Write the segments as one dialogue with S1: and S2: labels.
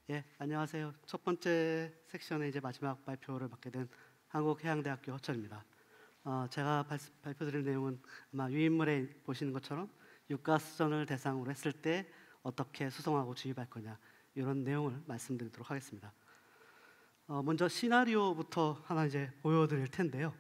S1: 예, 안녕하세요. 첫 번째 섹션의 이제 마지막 발표를 맡게 된 한국해양대학교 허철입니다. 제가 발표드릴 내용은 아마 유인물에 보시는 것처럼 유가수전을 대상으로 했을 때 어떻게 수송하고 주입할 거냐 이런 내용을 말씀드리도록 하겠습니다. 먼저 시나리오부터 하나 이제 보여드릴 텐데요.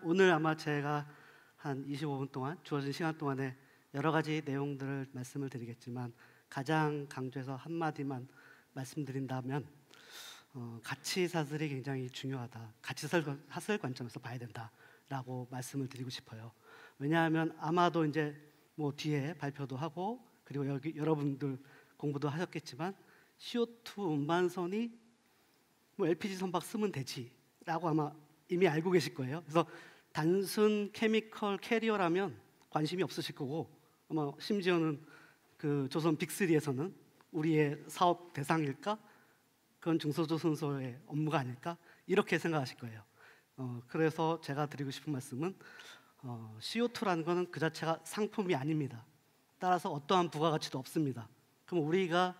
S1: 오늘 아마 제가 한 25분 동안 주어진 시간 동안에 여러 가지 내용들을 말씀을 드리겠지만 가장 강조해서 한마디만 말씀드린다면 가치 사슬이 굉장히 중요하다. 가치 사슬 관점에서 봐야 된다라고 말씀을 드리고 싶어요. 왜냐하면 아마도 이제 뭐 뒤에 발표도 하고 그리고 여기 여러분들 공부도 하셨겠지만 CO2 운반선이 뭐 LPG 선박 쓰면 되지라고 아마 이미 알고 계실 거예요. 그래서 단순 케미컬 캐리어라면 관심이 없으실 거고 아마 심지어는 그 조선 빅3에서는 우리의 사업 대상일까? 그건 중소조선소의 업무가 아닐까? 이렇게 생각하실 거예요. 그래서 제가 드리고 싶은 말씀은 CO2라는 것은 그 자체가 상품이 아닙니다. 따라서 어떠한 부가가치도 없습니다. 그럼 우리가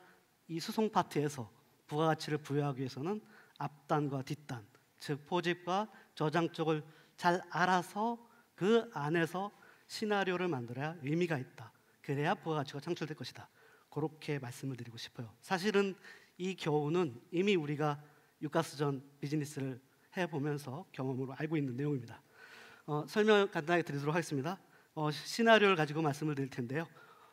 S1: 이 수송 파트에서 부가가치를 부여하기 위해서는 앞단과 뒷단, 즉 포집과 저장 쪽을 잘 알아서 그 안에서 시나리오를 만들어야 의미가 있다. 그래야 부가가치가 창출될 것이다. 그렇게 말씀을 드리고 싶어요. 사실은 이 교훈은 이미 우리가 유가수전 비즈니스를 해보면서 경험으로 알고 있는 내용입니다. 설명 간단하게 드리도록 하겠습니다. 시나리오를 가지고 말씀을 드릴 텐데요.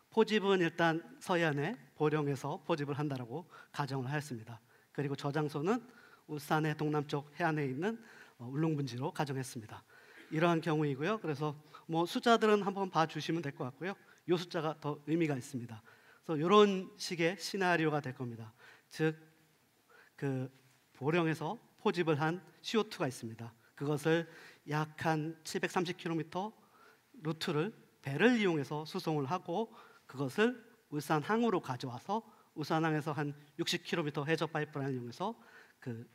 S1: 포집은 일단 서해안에 보령에서 포집을 한다라고 가정을 하였습니다. 그리고 저장소는 울산의 동남쪽 해안에 있는 울릉분지로 가정했습니다. 이러한 경우이고요. 그래서 뭐 숫자들은 한번 봐주시면 될 것 같고요. 이 숫자가 더 의미가 있습니다. 그래서 이런 식의 시나리오가 될 겁니다. 즉, 그 보령에서 포집을 한 CO2가 있습니다. 그것을 약 한 730km 루트를 배를 이용해서 수송을 하고 그것을 울산항으로 가져와서 울산항에서 한 60km 해저 파이프라인을 이용해서 그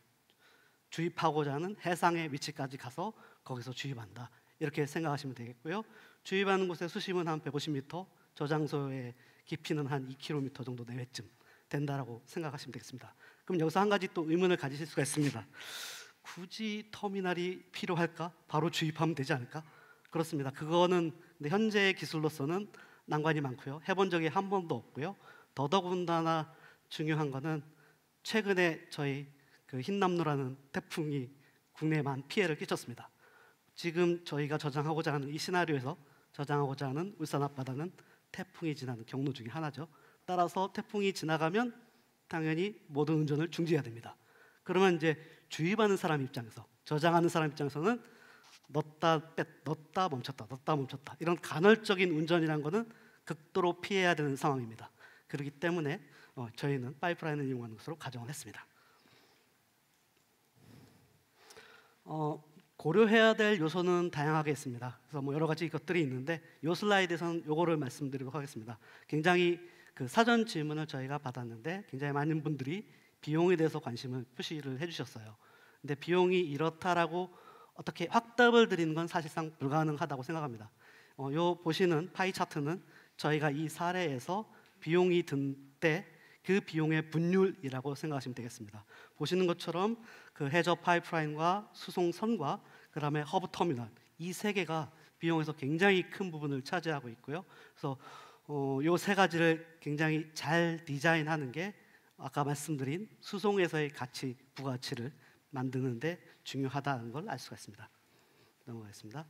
S1: 주입하고자 하는 해상의 위치까지 가서 거기서 주입한다. 이렇게 생각하시면 되겠고요. 주입하는 곳의 수심은 한 150m, 저장소의 깊이는 한 2km 정도 내외쯤 된다라고 생각하시면 되겠습니다. 그럼 여기서 한 가지 또 의문을 가지실 수가 있습니다. 굳이 터미널이 필요할까? 바로 주입하면 되지 않을까? 그렇습니다. 그거는 현재의 기술로서는 난관이 많고요. 해본 적이 한 번도 없고요. 더더군다나 중요한 거는 최근에 저희 그 흰남노라는 태풍이 국내에 많은 피해를 끼쳤습니다. 지금 저희가 저장하고자 하는 이 시나리오에서 저장하고자 하는 울산 앞바다는 태풍이 지나는 경로 중에 하나죠. 따라서 태풍이 지나가면 당연히 모든 운전을 중지해야 됩니다. 그러면 이제 주입하는 사람 입장에서 저장하는 사람 입장에서는 넣었다 멈췄다 넣었다 멈췄다 이런 간헐적인 운전이라는 것은 극도로 피해야 되는 상황입니다. 그렇기 때문에 저희는 파이프라인을 이용하는 것으로 가정을 했습니다. 고려해야 될 요소는 다양하게 있습니다. 그래서 뭐 여러 가지 것들이 있는데 이 슬라이드에서는 요거를 말씀드리도록 하겠습니다. 굉장히 그 사전 질문을 저희가 받았는데 굉장히 많은 분들이 비용에 대해서 관심을 표시를 해주셨어요. 근데 비용이 이렇다라고 어떻게 확답을 드리는 건 사실상 불가능하다고 생각합니다. 요 보시는 파이 차트는 저희가 이 사례에서 비용이 든 때 그 비용의 분율이라고 생각하시면 되겠습니다. 보시는 것처럼 그 해저 파이프라인과 수송선과 그다음에 허브 터미널 이 세 개가 비용에서 굉장히 큰 부분을 차지하고 있고요. 그래서 요 세 가지를 굉장히 잘 디자인하는 게 아까 말씀드린 수송에서의 가치, 부가치를 만드는데 중요하다는 걸 알 수가 있습니다. 넘어가겠습니다.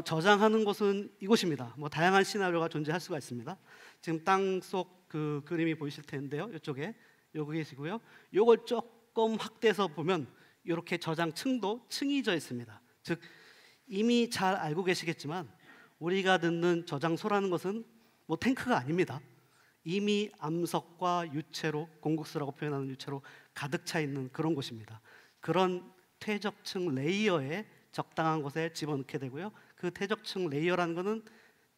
S1: 저장하는 곳은 이곳입니다. 뭐 다양한 시나리오가 존재할 수가 있습니다. 지금 땅속 그 그림이 보이실 텐데요. 이쪽에 여기 계시고요. 이걸 조금 확대해서 보면 이렇게 저장층도 층이 져 있습니다. 즉 이미 잘 알고 계시겠지만 우리가 듣는 저장소라는 것은 뭐 탱크가 아닙니다. 이미 암석과 유체로 공국수라고 표현하는 유체로 가득 차 있는 그런 곳입니다. 그런 퇴적층 레이어에 적당한 곳에 집어넣게 되고요. 그 퇴적층 레이어라는 것은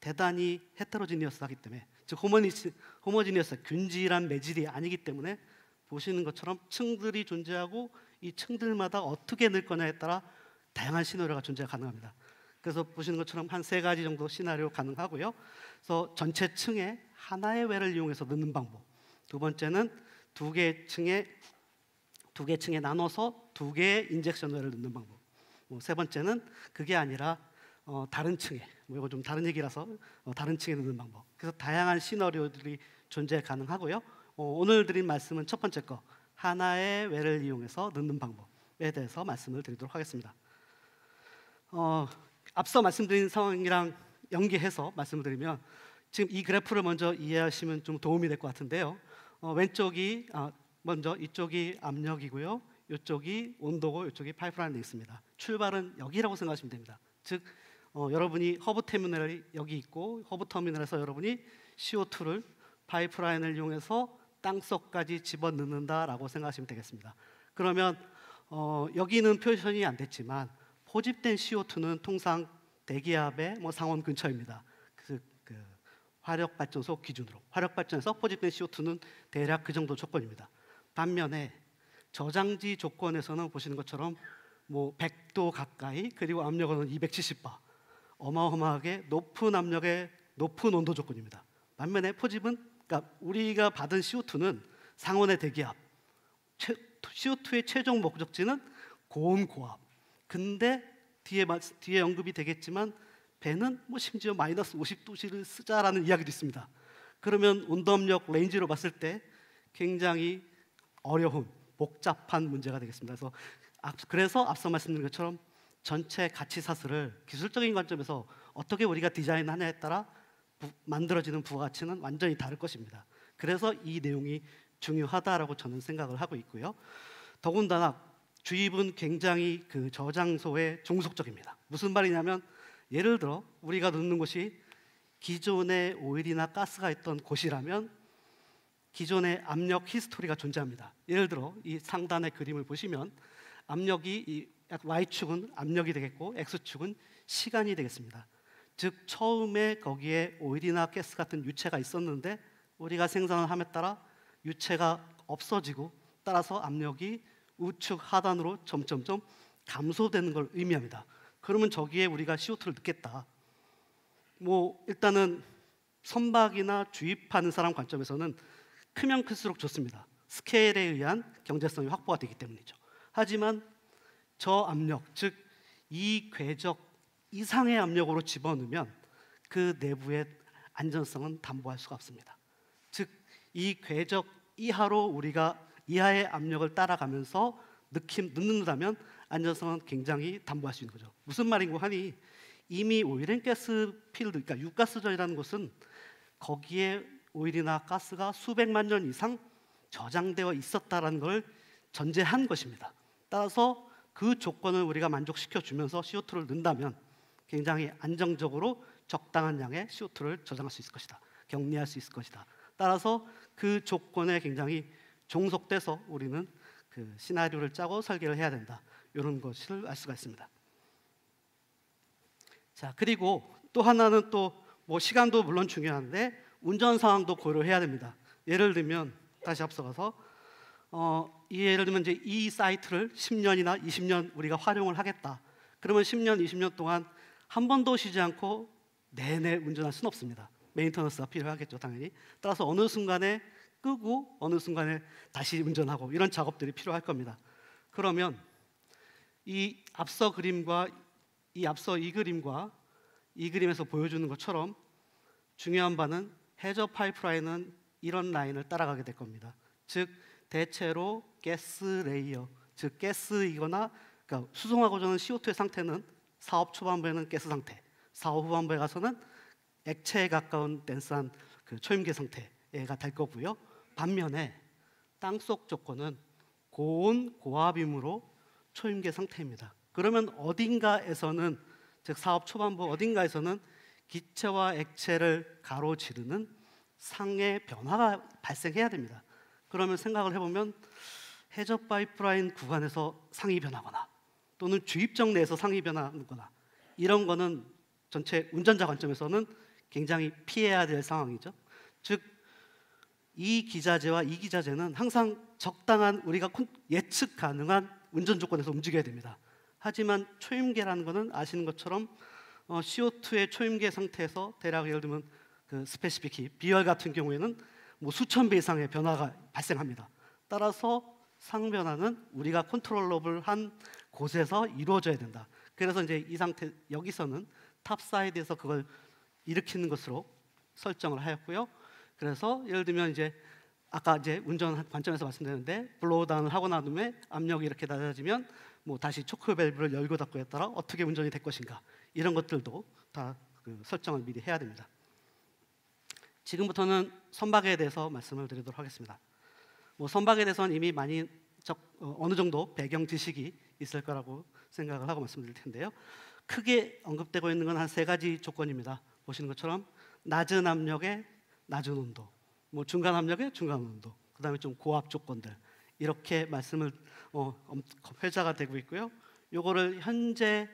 S1: 대단히 헤테로지니어스하기 때문에 즉 호모지니어스 균질한 매질이 아니기 때문에 보시는 것처럼 층들이 존재하고 이 층들마다 어떻게 넣을 거냐에 따라 다양한 시나리오가 존재가 가능합니다. 그래서 보시는 것처럼 한 세 가지 정도 시나리오 가능하고요. 그래서 전체 층에 하나의 웰을 이용해서 넣는 방법. 두 번째는 두 개 층에 나눠서 두 개의 인젝션을 넣는 방법. 세 번째는 그게 아니라 다른 층에, 이거 좀 다른 얘기라서 다른 층에 넣는 방법. 그래서 다양한 시나리오들이 존재 가능하고요. 오늘 드린 말씀은 첫 번째 거, 하나의 웰을 이용해서 넣는 방법에 대해서 말씀을 드리도록 하겠습니다. 앞서 말씀드린 상황이랑 연계해서 말씀을 드리면, 지금 이 그래프를 먼저 이해하시면 좀 도움이 될 것 같은데요. 왼쪽이 먼저 이쪽이 압력이고요, 이쪽이 온도고 이쪽이 파이프라인이 되어 있습니다. 출발은 여기라고 생각하시면 됩니다. 즉 여러분이 허브 터미널이 여기 있고, 허브 터미널에서 여러분이 CO2를 파이프라인을 이용해서 땅속까지 집어넣는다라고 생각하시면 되겠습니다. 그러면 여기는 표현이 안 됐지만 포집된 CO2는 통상 대기압의 상온 근처입니다. 그 화력발전소 기준으로, 화력발전에서 포집된 CO2는 대략 그 정도 조건입니다. 반면에 저장지 조건에서는 보시는 것처럼 100도 가까이, 그리고 압력은 270바, 어마어마하게 높은 압력의 높은 온도 조건입니다. 반면에 포집은, 그러니까 우리가 받은 CO2는 상온의 대기압, CO2의 최종 목적지는 고온 고압. 근데 뒤에 언급이 되겠지만 배는 심지어 마이너스 50도씨를 쓰자라는 이야기도 있습니다. 그러면 온도 압력 레인지로 봤을 때 굉장히 어려운 복잡한 문제가 되겠습니다. 그래서 앞서 말씀드린 것처럼 전체 가치 사슬을 기술적인 관점에서 어떻게 우리가 디자인하냐에 따라 만들어지는 부가가치는 완전히 다를 것입니다. 그래서 이 내용이 중요하다라고 저는 생각을 하고 있고요. 더군다나 주입은 굉장히 그 저장소에 종속적입니다. 무슨 말이냐면, 예를 들어 우리가 넣는 곳이 기존에 오일이나 가스가 있던 곳이라면 기존의 압력 히스토리가 존재합니다. 예를 들어 이 상단의 그림을 보시면 압력이 Y축은 압력이 되겠고 X축은 시간이 되겠습니다. 즉 처음에 거기에 오일이나 가스 같은 유체가 있었는데 우리가 생산을 함에 따라 유체가 없어지고, 따라서 압력이 우측 하단으로 점점점 감소되는 걸 의미합니다. 그러면 저기에 우리가 CO2를 넣겠다. 일단은 선박이나 주입하는 사람 관점에서는 크면 클수록 좋습니다. 스케일에 의한 경제성이 확보가 되기 때문이죠. 하지만 저 압력, 즉 이 궤적 이상의 압력으로 집어넣으면 그 내부의 안전성은 담보할 수가 없습니다. 즉 이 궤적 이하로 우리가 이하의 압력을 따라가면서 넣는다면 안전성은 굉장히 담보할 수 있는 거죠. 무슨 말인고 하니, 이미 오일앤가스 필드, 그러니까 유가스전이라는 곳은 거기에 오일이나 가스가 수백만 년 이상 저장되어 있었다는 걸 전제한 것입니다. 따라서 그 조건을 우리가 만족시켜 주면서 CO2를 넣는다면 굉장히 안정적으로 적당한 양의 CO2를 저장할 수 있을 것이다, 격리할 수 있을 것이다. 따라서 그 조건에 굉장히 종속돼서 우리는 그 시나리오를 짜고 설계를 해야 된다, 이런 것을 알 수가 있습니다. 자, 그리고 또 하나는 시간도 물론 중요한데 운전 상황도 고려해야 됩니다. 예를 들면 다시 앞서가서 예를 들면 이제 이 사이트를 10년이나 20년 우리가 활용을 하겠다. 그러면 10년, 20년 동안 한 번도 쉬지 않고 내내 운전할 수는 없습니다. 메인터넌스가 필요하겠죠, 당연히. 따라서 어느 순간에 끄고 어느 순간에 다시 운전하고, 이런 작업들이 필요할 겁니다. 그러면 이 앞서 그림과 이 그림에서 보여주는 것처럼 중요한 바는 해저 파이프라인은 이런 라인을 따라가게 될 겁니다. 즉 대체로 가스 레이어, 즉 가스이거나, 그러니까 수송하고 저는 CO2의 상태는 사업 초반부에는 가스 상태, 사업 후반부에 가서는 액체에 가까운 덴스한 그 초임계 상태가 될 거고요. 반면에 땅속 조건은 고온 고압이므로 초임계 상태입니다. 그러면 어딘가에서는, 즉 사업 초반부 어딘가에서는 기체와 액체를 가로지르는 상의 변화가 발생해야 됩니다. 그러면 생각을 해보면 해저 파이프라인 구간에서 상이 변하거나 또는 주입정 내에서 상이 변하거나, 이런 거는 전체 운전자 관점에서는 굉장히 피해야 될 상황이죠. 즉 이 기자재와 이 기자재는 항상 적당한, 우리가 예측 가능한 운전 조건에서 움직여야 됩니다. 하지만 초임계라는 것은 아시는 것처럼 CO2의 초임계 상태에서 대략 예를 들면 그 스페시픽히 비열 같은 경우에는 수천 배 이상의 변화가 발생합니다. 따라서 상변화는 우리가 컨트롤러블한 곳에서 이루어져야 된다. 그래서 이제 이 상태 여기서는 탑 사이드에서 그걸 일으키는 것으로 설정을 하였고요. 그래서 예를 들면 이제 아까 이제 운전 관점에서 말씀드렸는데 블로우다운을 하고 난 후에 압력이 이렇게 낮아지면 뭐 다시 초크 밸브를 열고 닫고에 따라 어떻게 운전이 될 것인가 이런 것들도 다 그 설정을 미리 해야 됩니다. 지금부터는 선박에 대해서 말씀을 드리도록 하겠습니다. 뭐 선박에 대해서는 이미 많이 어느 정도 배경 지식이 있을 거라고 생각을 하고 말씀드릴 텐데요. 크게 언급되고 있는 건 한 3가지 조건입니다. 보시는 것처럼 낮은 압력에 낮은 온도, 뭐 중간 압력에 중간 온도, 그다음에 좀 고압 조건들 이렇게 말씀을 회자가 되고 있고요. 요거를 현재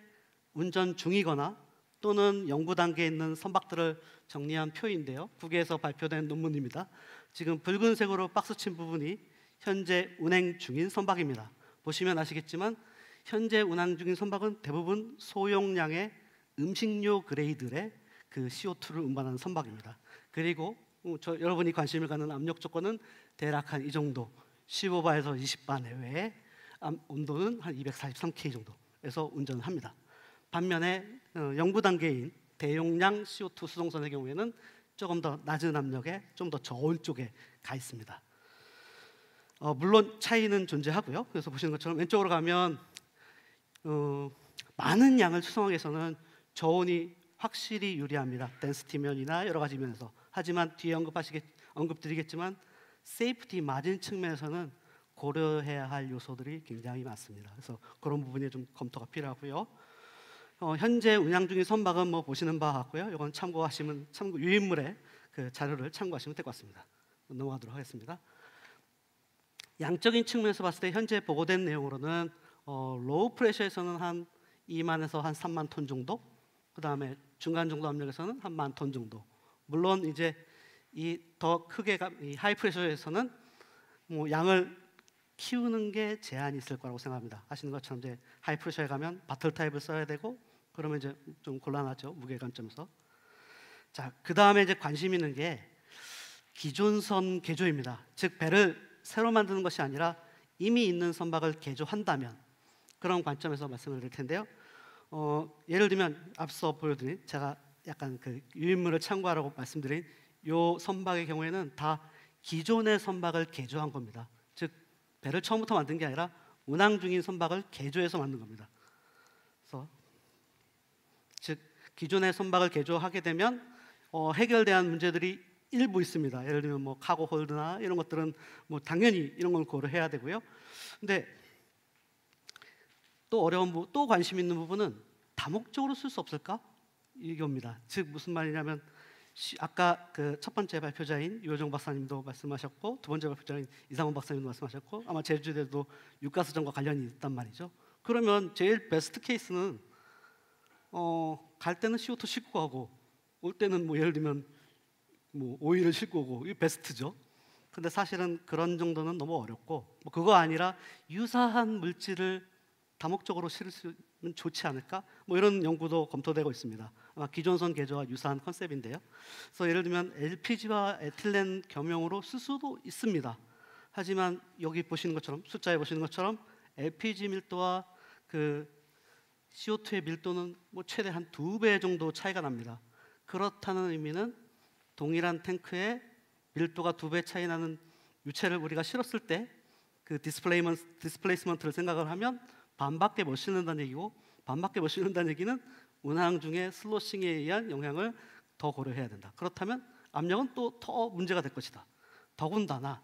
S1: 운전 중이거나 또는 연구 단계에 있는 선박들을 정리한 표인데요. 국외에서 발표된 논문입니다. 지금 붉은색으로 박스 친 부분이 현재 운행 중인 선박입니다. 보시면 아시겠지만 현재 운항 중인 선박은 대부분 소용량의 음식료 그레이드의 그 CO2를 운반하는 선박입니다. 그리고 여러분이 관심을 갖는 압력 조건은 대략 한 이 정도 15바에서 20바 내외의 온도는 한 243K 정도에서 운전을 합니다. 반면에 연구 단계인 대용량 CO2 수송선의 경우에는 조금 더 낮은 압력에 좀 더 저온 쪽에 가 있습니다. 물론 차이는 존재하고요. 그래서 보시는 것처럼 왼쪽으로 가면 많은 양을 수송하기 위해서는 저온이 확실히 유리합니다. 덴시티 면이나 여러 가지 면에서. 하지만 뒤에 언급드리겠지만 세이프티 마진 측면에서는 고려해야 할 요소들이 굉장히 많습니다. 그래서 그런 부분이 좀 검토가 필요하고요. 현재 운항 중인 선박은 뭐 보시는 바와 같고요. 이건 유인물의 그 자료를 참고하시면 될 것 같습니다. 넘어가도록 하겠습니다. 양적인 측면에서 봤을 때 현재 보고된 내용으로는 로우 프레셔에서는 한 2만에서 한 3만 톤 정도, 그 다음에 중간 정도 압력에서는 한 1만 톤 정도. 물론 이제 이 더 크게 이 하이 프레셔에서는 뭐 양을 키우는 게 제한이 있을 거라고 생각합니다. 아시는 것처럼 이제 하이 프레셔에 가면 바틀 타입을 써야 되고 그러면 이제 좀 곤란하죠, 무게 관점에서. 자, 그 다음에 이제 관심 있는 게 기존선 개조입니다. 즉 배를 새로 만드는 것이 아니라 이미 있는 선박을 개조한다면 그런 관점에서 말씀을 드릴 텐데요. 예를 들면 앞서 보여드린 제가 약간 그 유인물을 참고하라고 말씀드린 요 선박의 경우에는 다 기존의 선박을 개조한 겁니다. 즉 배를 처음부터 만든 게 아니라 운항 중인 선박을 개조해서 만든 겁니다. 그래서 즉 기존의 선박을 개조하게 되면 해결돼야 할 문제들이 일부 있습니다. 예를 들면 뭐 카고 홀드나 이런 것들은 뭐 당연히 이런 걸 고려해야 되고요. 근데 또 또 관심 있는 부분은 다목적으로 쓸 수 없을까? 이겁니다. 즉 무슨 말이냐면 아까 그 첫 번째 발표자인 유호정 박사님도 말씀하셨고 두 번째 발표자인 이상원 박사님도 말씀하셨고 아마 제주대도 육가수정과 관련이 있단 말이죠. 그러면 제일 베스트 케이스는 갈 때는 CO2 싣고 가고 올 때는 뭐 예를 들면 뭐 오일을 싣고 오고 이게 베스트죠. 근데 사실은 그런 정도는 너무 어렵고 뭐 그거 아니라 유사한 물질을 다목적으로 실으면 좋지 않을까? 뭐 이런 연구도 검토되고 있습니다. 아마 기존선 개조와 유사한 컨셉인데요. 그래서 예를 들면 LPG와 에틸렌 겸용으로 쓸 수도 있습니다. 하지만 여기 보시는 것처럼 숫자에 보시는 것처럼 LPG 밀도와 그 CO2의 밀도는 뭐 최대 한 2배 정도 차이가 납니다. 그렇다는 의미는 동일한 탱크에 밀도가 2배 차이 나는 유체를 우리가 실었을 때 그 디스플레이스먼트를 생각을 하면 반밖에 못 실는다는 얘기고 반밖에 못 실는다는 얘기는 운항 중에 슬로싱에 의한 영향을 더 고려해야 된다. 그렇다면 압력은 또 더 문제가 될 것이다. 더군다나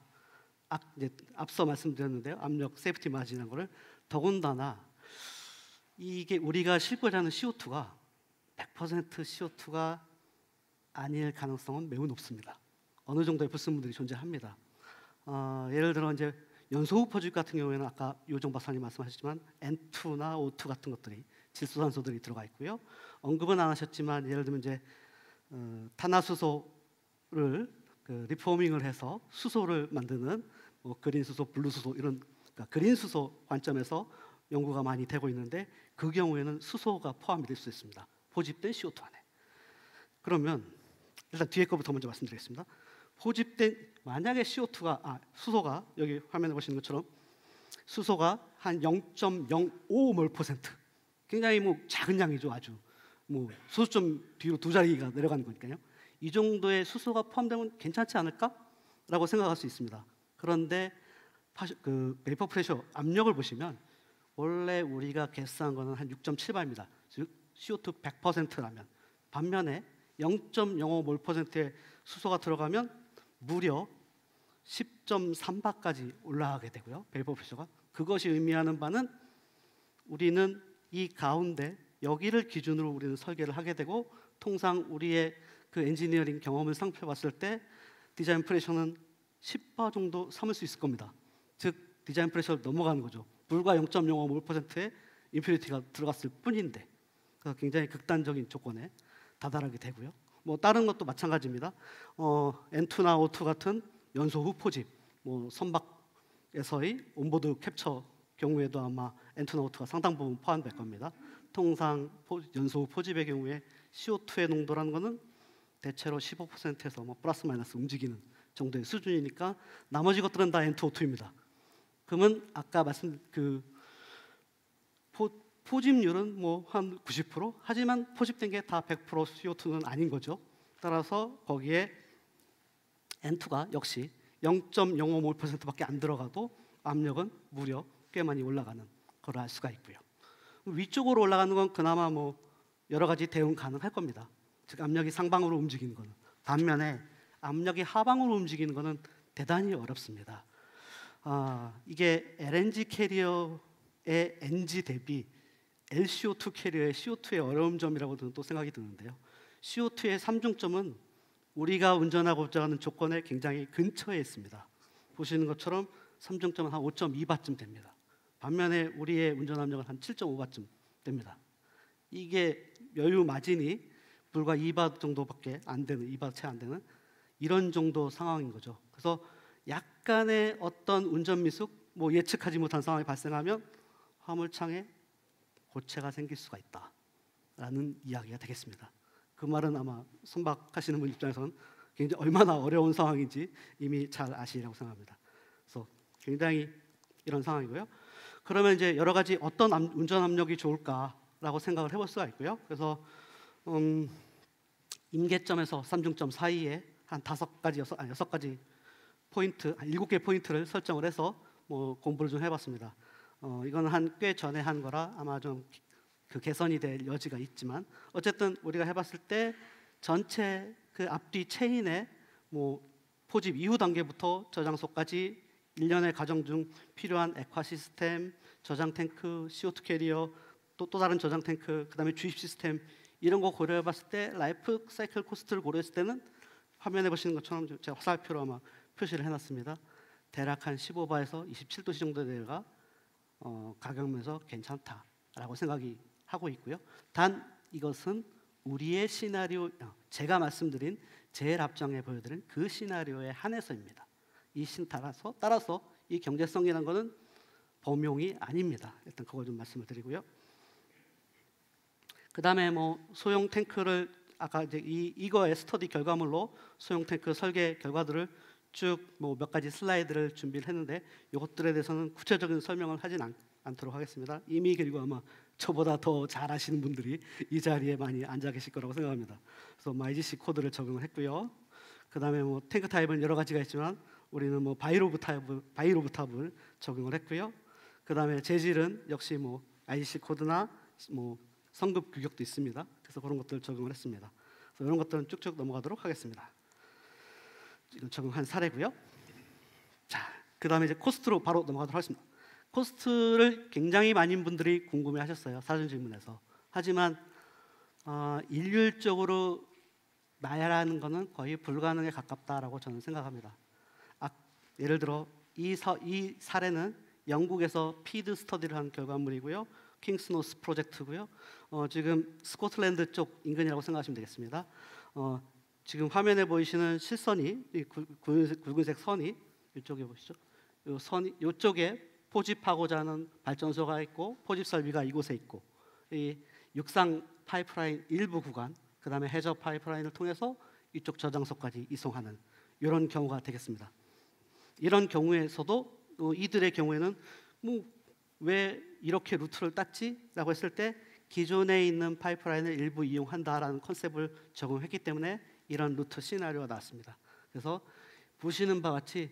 S1: 앞서 말씀드렸는데요. 압력 세이프티 마진이라는 거를 더군다나 이게 우리가 싣고자 하는 CO2가 100% CO2가 아닐 가능성은 매우 높습니다. 어느 정도의 불순물들이 존재합니다. 예를 들어 이제 연소후 퍼즐 같은 경우에는 아까 유호정 박사님 말씀하셨지만 N2나 O2 같은 것들이 질소산소들이 들어가 있고요. 언급은 안 하셨지만 예를 들면 이제 탄화수소를 그 리포밍을 해서 수소를 만드는 뭐 그린 수소, 블루 수소 이런 그러니까 그린 수소 관점에서 연구가 많이 되고 있는데 그 경우에는 수소가 포함이 될 수 있습니다. 포집된 CO2 안에. 그러면 일단 뒤에 거부터 먼저 말씀드리겠습니다. 포집된 만약에 CO2가 수소가 여기 화면에 보시는 것처럼 수소가 한 0.05몰%, 굉장히 뭐 작은 양이죠. 아주 뭐 수소점 뒤로 두 자리가 내려가는 거니까요. 이 정도의 수소가 포함되면 괜찮지 않을까라고 생각할 수 있습니다. 그런데 그 베이퍼 프레셔 압력을 보시면 원래 우리가 계산한 거는 한 6.7바입니다. 즉 CO2 100%라면 반면에 0.05몰%의 수소가 들어가면 무려 10.3바까지 올라가게 되고요. 베이퍼 프레셔가 그것이 의미하는 바는 우리는 이 가운데 여기를 기준으로 우리는 설계를 하게 되고 통상 우리의 그 엔지니어링 경험을 살펴봤을 때 디자인 프레셔는 10바 정도 삼을 수 있을 겁니다. 즉 디자인 프레셔를 넘어가는 거죠. 불과 0.05몰%의 임퓨리티가 들어갔을 뿐인데 굉장히 극단적인 조건에 다다르게 되고요. 뭐 다른 것도 마찬가지입니다. N2나 O2 같은 연소 후 포집, 뭐 선박에서의 온보드 캡처 경우에도 아마 N2나 O2가 상당 부분 포함될 겁니다. 통상 연소 후 포집의 경우에 CO2의 농도라는 것은 대체로 15%에서 뭐 플러스 마이너스 움직이는 정도의 수준이니까 나머지 것들은 다 N2O2입니다. 그러면 아까 말씀 그 포집률은 뭐 한 90%, 하지만 포집된 게 다 100% CO2는 아닌 거죠. 따라서 거기에 N2가 역시 0.05몰%밖에 안 들어가도 압력은 무려 꽤 많이 올라가는 걸 알 수가 있고요. 위쪽으로 올라가는 건 그나마 뭐 여러 가지 대응 가능할 겁니다. 즉 압력이 상방으로 움직이는 거는. 반면에 압력이 하방으로 움직이는 거는 대단히 어렵습니다. 이게 LNG 캐리어의 NG 대비 LCO2 캐리어의 CO2의 어려운 점이라고도 또 생각이 드는데요. CO2의 삼중점은 우리가 운전하고자 하는 조건에 굉장히 근처에 있습니다. 보시는 것처럼 삼중점은 한 5.2바쯤 됩니다. 반면에 우리의 운전 압력은 한 7.5바쯤 됩니다. 이게 여유 마진이 불과 2바 정도밖에 안 되는, 2바 채 안 되는 이런 정도 상황인 거죠. 그래서 약간의 어떤 운전 미숙, 뭐 예측하지 못한 상황이 발생하면 화물창에 고체가 생길 수가 있다라는 이야기가 되겠습니다. 그 말은 아마 선박하시는 분 입장에서는 굉장히 얼마나 어려운 상황인지 이미 잘 아시리라고 생각합니다. 그래서 굉장히 이런 상황이고요. 그러면 이제 여러 가지 어떤 운전 압력이 좋을까라고 생각을 해볼 수가 있고요. 그래서 임계점에서 삼중점 사이에 한 5가지, 6가지 포인트, 한 7개 포인트를 설정을 해서 뭐 공부를 좀 해봤습니다. 이건 한 꽤 전에 한 거라 아마 좀 그 개선이 될 여지가 있지만 어쨌든 우리가 해봤을 때 전체 그 앞뒤 체인의 뭐 포집 이후 단계부터 저장소까지 일련의 과정 중 필요한 액화 시스템, 저장 탱크, CO2 캐리어, 또 다른 저장 탱크, 그다음에 주입 시스템 이런 거 고려해봤을 때 라이프 사이클 코스트를 고려했을 때는 화면에 보시는 것처럼 제가 화살표로 아마 표시를 해놨습니다. 대략 한 15바에서 27도씨 정도 되가 가격면에서 괜찮다라고 생각이 하고 있고요. 단 이것은 우리의 시나리오, 제가 말씀드린 제일 앞장에 보여드린 그 시나리오에 한해서입니다. 따라서 이 경제성이라는 것은 범용이 아닙니다. 일단 그걸 좀 말씀을 드리고요. 그 다음에 뭐 소형 탱크를 아까 이제 이거의 스터디 결과물로 소형 탱크 설계 결과들을 쭉 뭐 몇 가지 슬라이드를 준비를 했는데 이것들에 대해서는 구체적인 설명을 하진 않도록 하겠습니다. 이미 그리고 아마 저보다 더 잘 아시는 분들이 이 자리에 많이 앉아 계실 거라고 생각합니다. 그래서 IGC 코드를 적용을 했고요. 그 다음에 뭐 탱크 타입은 여러 가지가 있지만 우리는 뭐 바이로브 타입을 적용을 했고요. 그 다음에 재질은 역시 뭐 IGC 코드나 뭐 성급 규격도 있습니다. 그래서 그런 것들을 적용을 했습니다. 그래서 이런 것들은 쭉쭉 넘어가도록 하겠습니다. 이건 적용한 사례고요. 자, 그 다음에 이제 코스트로 바로 넘어가도록 하겠습니다. 코스트를 굉장히 많은 분들이 궁금해하셨어요. 사전 질문에서. 하지만 일률적으로 나열하는 것은 거의 불가능에 가깝다라고 저는 생각합니다. 예를 들어 이 사례는 영국에서 피드 스터디를 한 결과물이고요. 킹스노스 프로젝트고요. 지금 스코틀랜드 쪽 인근이라고 생각하시면 되겠습니다. 지금 화면에 보이시는 실선이 굵은색 선이 이쪽에 보시죠. 이 선이 이쪽에 포집하고자 하는 발전소가 있고 포집 설비가 이곳에 있고 이 육상 파이프라인 일부 구간, 그 다음에 해저 파이프라인을 통해서 이쪽 저장소까지 이송하는 이런 경우가 되겠습니다. 이런 경우에서도 이들의 경우에는 뭐 왜 이렇게 루트를 땄지라고 했을 때 기존에 있는 파이프라인을 일부 이용한다라는 컨셉을 적용했기 때문에 이런 루트 시나리오가 나왔습니다. 그래서 보시는 바와 같이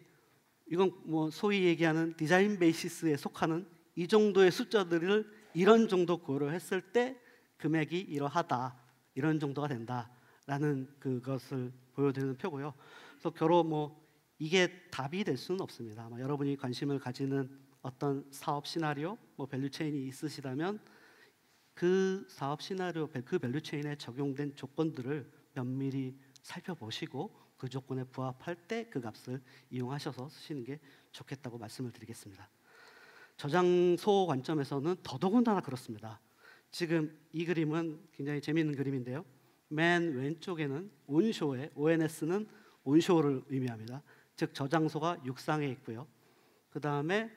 S1: 이건 뭐 소위 얘기하는 디자인 베이시스에 속하는 이 정도의 숫자들을 이런 정도 고려했을 때 금액이 이러하다, 이런 정도가 된다라는 그것을 보여드리는 표고요. 그래서 결국 뭐 이게 답이 될 수는 없습니다. 아마 여러분이 관심을 가지는 어떤 사업 시나리오, 뭐 밸류 체인이 있으시다면 그 사업 시나리오, 그 밸류 체인에 적용된 조건들을 면밀히 살펴보시고 그 조건에 부합할 때 그 값을 이용하셔서 쓰시는 게 좋겠다고 말씀을 드리겠습니다. 저장소 관점에서는 더더군다나 그렇습니다. 지금 이 그림은 굉장히 재미있는 그림인데요. 맨 왼쪽에는 온쇼에 ONS는 온쇼를 의미합니다. 즉 저장소가 육상에 있고요. 그 다음에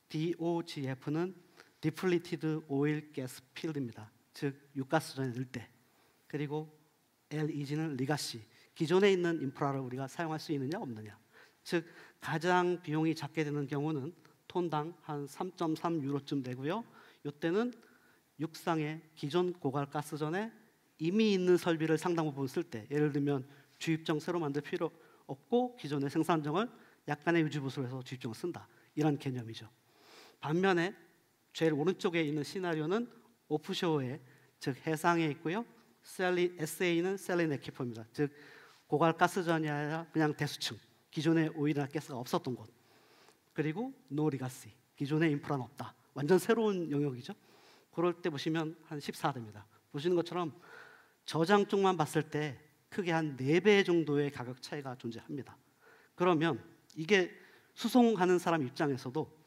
S1: DOGF는 Depleted Oil Gas Field입니다. 즉 유가스전에 넣을 때. 그리고 LEG는 리가시, 기존에 있는 인프라를 우리가 사용할 수 있느냐 없느냐. 즉 가장 비용이 작게 되는 경우는 톤당 한 3.3 유로쯤 되고요. 이때는 육상의 기존 고갈 가스전에 이미 있는 설비를 상당 부분 쓸 때, 예를 들면 주입정 새로 만들 필요 없고 기존의 생산정을 약간의 유지보수를 해서 주입정을 쓴다, 이런 개념이죠. 반면에 제일 오른쪽에 있는 시나리오는 오프쇼어에, 즉 해상에 있고요. SA는 셀린 에키포입니다. 즉 고갈 가스전이 아니라 그냥 대수층, 기존에 오일이나 가스가 없었던 곳. 그리고 노 리가시, 기존에 인프라는 없다, 완전 새로운 영역이죠. 그럴 때 보시면 한 14대입니다. 보시는 것처럼 저장 쪽만 봤을 때 크게 한 4배 정도의 가격 차이가 존재합니다. 그러면 이게 수송하는 사람 입장에서도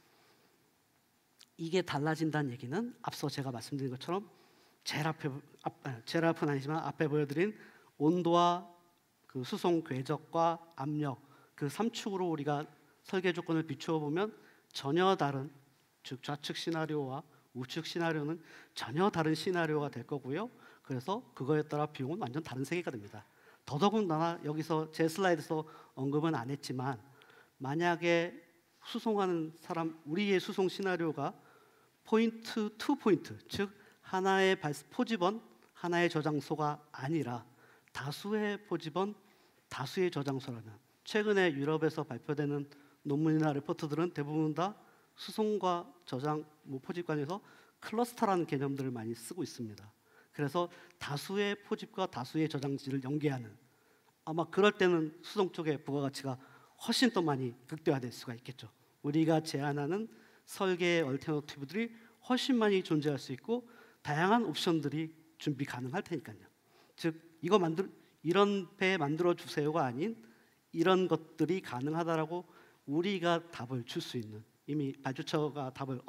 S1: 이게 달라진다는 얘기는 앞서 제가 말씀드린 것처럼 제일 앞은 아니지만 앞에 보여드린 온도와 그 수송 궤적과 압력, 그 3축으로 우리가 설계 조건을 비추어 보면 전혀 다른, 즉 좌측 시나리오와 우측 시나리오는 전혀 다른 시나리오가 될 거고요. 그래서 그거에 따라 비용은 완전 다른 세계가 됩니다. 더더군다나 여기서 제 슬라이드에서 언급은 안 했지만 만약에 수송하는 사람, 우리의 수송 시나리오가 포인트 투 포인트, 즉 하나의 포지번, 하나의 저장소가 아니라 다수의 포지번, 다수의 저장소라면, 최근에 유럽에서 발표되는 논문이나 리포트들은 대부분 다 수송과 저장, 포집관에서 클러스터라는 개념들을 많이 쓰고 있습니다. 그래서 다수의 포집과 다수의 저장지를 연계하는, 아마 그럴 때는 수송 쪽의 부가가치가 훨씬 더 많이 극대화될 수가 있겠죠. 우리가 제안하는 설계의 얼터너티브들이 훨씬 많이 존재할 수 있고 다양한 옵션들이 준비 가능할 테니까요. 즉 이런 배 만들어 주세요가 아닌 이런 것들이 가능하다라고 우리가 답을 줄 수 있는, 이미 발주처가 답을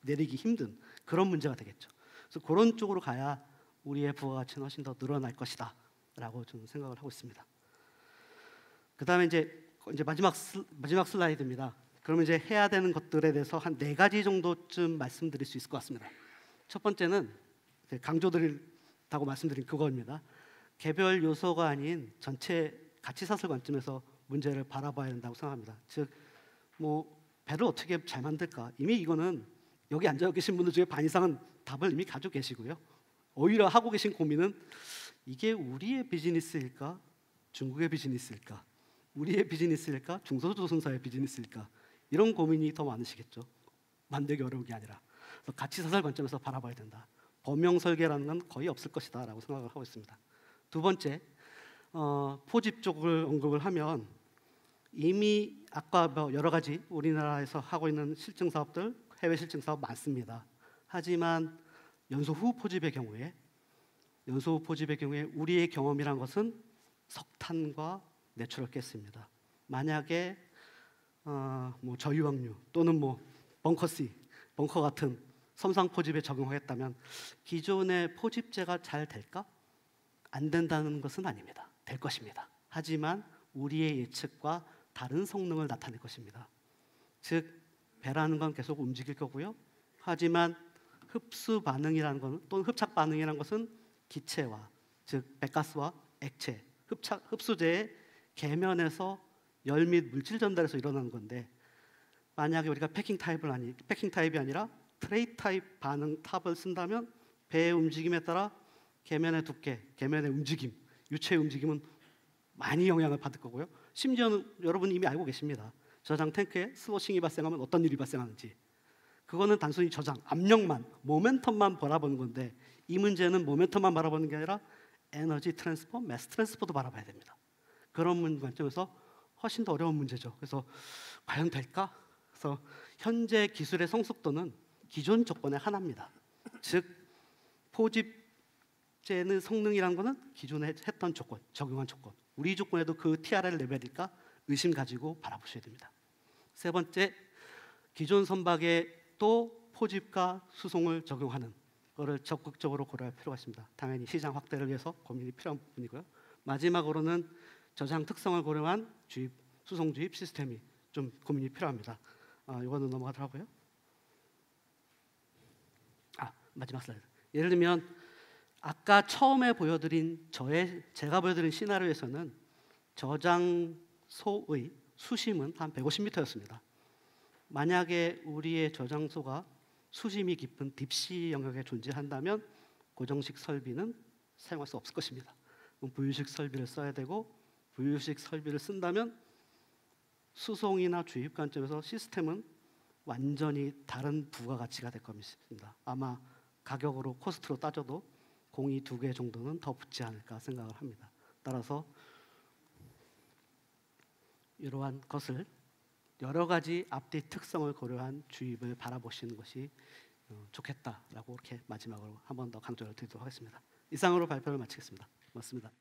S1: 내리기 힘든 그런 문제가 되겠죠. 그래서 그런 쪽으로 가야 우리의 부가가치는 훨씬 더 늘어날 것이다 라고 저는 생각을 하고 있습니다. 그 다음에 이제 마지막 슬라이드입니다. 그러면 이제 해야 되는 것들에 대해서 한 4가지 정도쯤 말씀드릴 수 있을 것 같습니다. 첫 번째는 강조드린다고 말씀드린 그거입니다. 개별 요소가 아닌 전체 가치사슬 관점에서 문제를 바라봐야 된다고 생각합니다. 즉 배를 어떻게 잘 만들까, 이미 이거는 여기 앉아 계신 분들 중에 반 이상은 답을 이미 가지고 계시고요. 오히려 하고 계신 고민은 이게 우리의 비즈니스일까, 중국의 비즈니스일까, 우리의 비즈니스일까, 중소조선사의 비즈니스일까, 이런 고민이 더 많으시겠죠. 만들기 어려운 게 아니라. 그래서 가치사슬 관점에서 바라봐야 된다. 범용 설계라는 건 거의 없을 것이다 라고 생각을 하고 있습니다. 두 번째, 포집 쪽을 언급을 하면 이미 아까 여러 가지 우리나라에서 하고 있는 실증 사업들, 해외 실증 사업 많습니다. 하지만 연소 후 포집의 경우에 우리의 경험이란 것은 석탄과 내추럴 가스입니다. 만약에 저유황유 또는 벙커 같은 섬상 포집에 적용하겠다면 기존의 포집재가 잘 될까? 안 된다는 것은 아닙니다. 될 것입니다. 하지만 우리의 예측과 다른 성능을 나타낼 것입니다. 즉 배라는 건 계속 움직일 거고요. 하지만 흡수 반응이라는 것은, 또는 흡착 반응이라는 것은 기체와, 즉 배가스와 액체, 흡수제의 계면에서 열 및 물질 전달에서 일어나는 건데 만약에 우리가 패킹 타입이 아니라 트레이 타입 반응 탑을 쓴다면 배의 움직임에 따라 계면의 두께, 계면의 움직임, 유체의 움직임은 많이 영향을 받을 거고요. 심지어는 여러분 이미 알고 계십니다. 저장 탱크에 슬로싱이 발생하면 어떤 일이 발생하는지. 그거는 단순히 저장, 압력만, 모멘텀만 바라보는 건데 이 문제는 모멘텀만 바라보는 게 아니라 에너지 트랜스퍼, 매스 트랜스퍼도 바라봐야 됩니다. 그런 관점에서 훨씬 더 어려운 문제죠. 그래서 과연 될까? 그래서 현재 기술의 성숙도는 기존 조건의 하나입니다. 즉 포집재는 성능이라는 것은 기존에 했던 조건, 적용한 조건. 우리 조건에도 그 TRL 레벨일까 의심 가지고 바라보셔야 됩니다. 세 번째, 기존 선박에 또 포집과 수송을 적용하는 거를 적극적으로 고려할 필요가 있습니다. 당연히 시장 확대를 위해서 고민이 필요한 부분이고요. 마지막으로는 저장 특성을 고려한 주입, 수송 주입 시스템이 좀 고민이 필요합니다. 이거는 넘어가더라고요. 마지막 슬라이드. 예를 들면 아까 처음에 보여드린 제가 보여드린 시나리오에서는 저장소의 수심은 한 150m였습니다. 만약에 우리의 저장소가 수심이 깊은 딥시 영역에 존재한다면 고정식 설비는 사용할 수 없을 것입니다. 그럼 부유식 설비를 써야 되고 부유식 설비를 쓴다면 수송이나 주입 관점에서 시스템은 완전히 다른 부가가치가 될 겁니다. 아마 가격으로 코스트로 따져도 공이 2개 정도는 더 붙지 않을까 생각을 합니다. 따라서 이러한 것을 여러 가지 앞뒤 특성을 고려한 주입을 바라보시는 것이 좋겠다라고 이렇게 마지막으로 한 번 더 강조를 드리도록 하겠습니다. 이상으로 발표를 마치겠습니다. 고맙습니다.